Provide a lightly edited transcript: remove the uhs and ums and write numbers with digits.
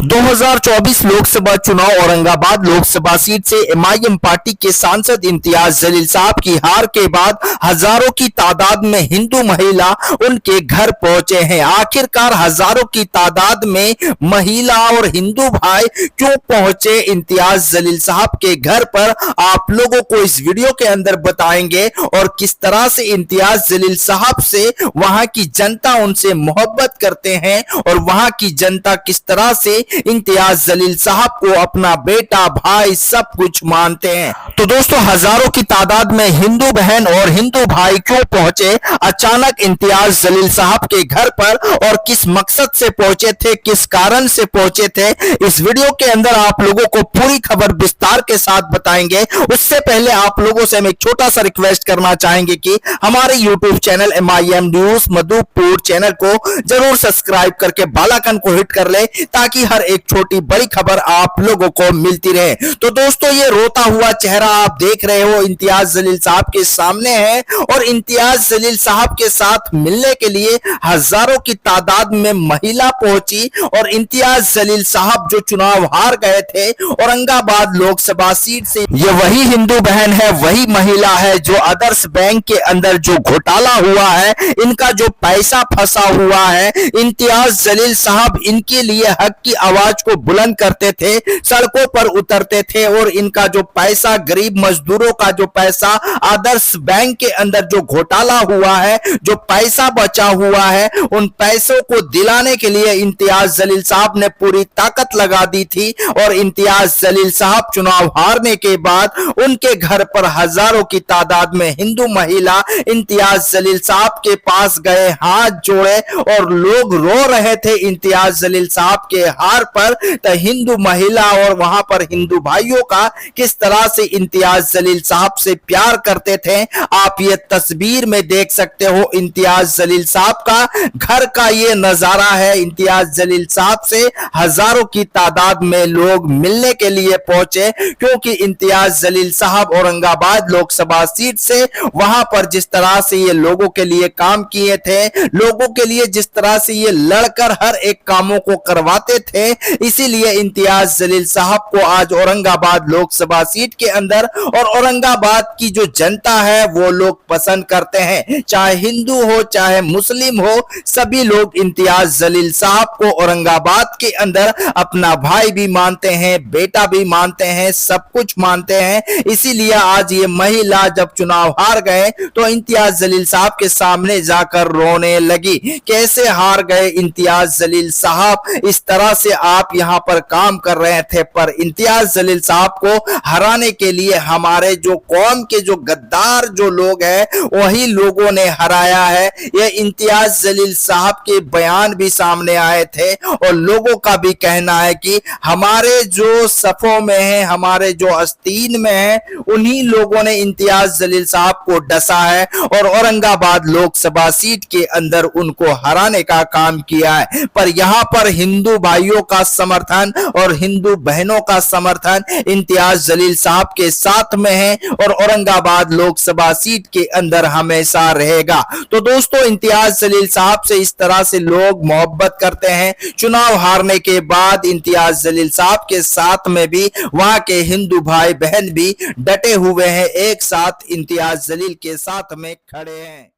2024 लोकसभा चुनाव औरंगाबाद लोकसभा सीट से MIM party के सांसद इम्तियाज जलील साहब की हार के बाद हजारों की तादाद में हिंदू महिला उनके घर पहुंचे हैं। आखिरकार हजारों की तादाद में महिला और हिंदू भाई क्यों पहुंचे इम्तियाज जलील साहब के घर पर, आप लोगों को इस वीडियो के अंदर बताएंगे और किस तरह से इम्तियाज जलील साहब से वहां की जनता उनसे मोहब्बत करते हैं और वहां की जनता किस तरह से इम्तियाज जलील साहब को अपना बेटा भाई सब कुछ मानते हैं। तो दोस्तों, हजारों की तादाद में हिंदू बहन और हिंदू भाई क्यों पहुंचे अचानक इम्तियाज जलील साहब के घर पर और किस मकसद से पहुंचे थे, किस कारण से पहुंचे थे, इस वीडियो के अंदर आप लोगों को पूरी खबर विस्तार के साथ बताएंगे। उससे पहले आप लोगों से हम एक छोटा सा रिक्वेस्ट करना चाहेंगे कि हमारे YouTube channel MIM news Madhupur channel को जरूर सब्सक्राइब करके बेल आइकन को हिट कर ले ताकि हर एक छोटी बड़ी खबर आप लोगों को मिलती रहे। तो दोस्तों, ये रोता हुआ चेहरा आप देख रहे हो इम्तियाज जलील साहब के सामने है और इम्तियाज जलील साहब के साथ मिलने के लिए हजारों की तादाद में महिला पहुंची और इम्तियाज जलील साहब जो चुनाव हार गए थे औरंगाबाद लोकसभा सीट से, ये वही हिंदू बहन है, वही महिला है जो आदर्श बैंक के अंदर जो घोटाला हुआ है, इनका जो पैसा फंसा हुआ है, इम्तियाज जलील साहब इनके लिए हक की आवाज को बुलंद करते थे, सड़कों पर उतरते थे और इनका जो पैसा, गरीब मजदूरों का जो पैसा, आदर्श बैंक के अंदर जो घोटाला हुआ है, जो पैसा बचा हुआ है, उन पैसों को दिलाने के लिए इम्तियाज जलील साहब ने पूरी ताकत लगा दी थी। और इम्तियाज जलील साहब चुनाव हारने के बाद उनके घर पर हजारों की तादाद में हिंदू महिला इम्तियाज जलील साहब के पास गए, हाथ जोड़े और लोग रो रहे थे इम्तियाज जलील साहब के हार पर। तो हिंदू महिला और वहां पर हिंदू भाइयों का किस तरह से इम्तियाज जलील साहब से प्यार करते थे, आप ये तस्वीर में देख सकते हो। इम्तियाज जलील साहब का घर का ये नजारा है। इम्तियाज जलील साहब से हजारों की तादाद में लोग मिलने के लिए पहुंचे क्योंकि इम्तियाज जलील साहब औरंगाबाद लोकसभा सीट से वहां पर जिस तरह से ये लोगों के लिए काम किए थे, लोगों के लिए जिस तरह से ये लड़कर हर एक कामों को करवाते थे, इसीलिए इम्तियाज जलील साहब को आज औरंगाबाद लोकसभा सीट के अंदर और औरंगाबाद की जो जनता है वो लोग पसंद करते हैं। चाहे हिंदू हो चाहे मुस्लिम हो, सभी लोग इम्तियाज जलील साहब को औरंगाबाद के अंदर अपना भाई भी मानते हैं, बेटा भी मानते हैं, सब कुछ मानते हैं। इसीलिए आज ये महिला जब चुनाव हार गए तो इम्तियाज जलील साहब के सामने जाकर रोने लगी। कैसे हार गए इम्तियाज जलील साहब, इस तरह से आप यहां पर काम कर रहे थे, पर इम्तियाज जलील साहब को हराने के लिए हमारे जो कौम के जो गद्दार जो लोग हैं वही लोगों ने हराया है। ये इम्तियाज जलील साहब के बयान भी सामने आए थे और लोगों का भी कहना है कि हमारे जो सफों में है, हमारे जो आस्तीन में है, उन्हीं लोगों ने इम्तियाज जलील साहब को डसा है और औरंगाबाद लोकसभा सीट के अंदर उनको हराने का काम किया है। पर यहां पर हिंदू भाइयों का समर्थन और हिंदू बहनों का समर्थन इम्तियाज जलील साहब के साथ में है और औरंगाबाद लोकसभा सीट के अंदर हमेशा रहेगा। तो दोस्तों, इम्तियाज जलील साहब से इस तरह से लोग मोहब्बत करते हैं। चुनाव हारने के बाद इम्तियाज जलील साहब के साथ में भी वहां के हिंदू भाई बहन भी डटे हुए हैं, एक साथ इम्तियाज जलील के साथ में खड़े हैं।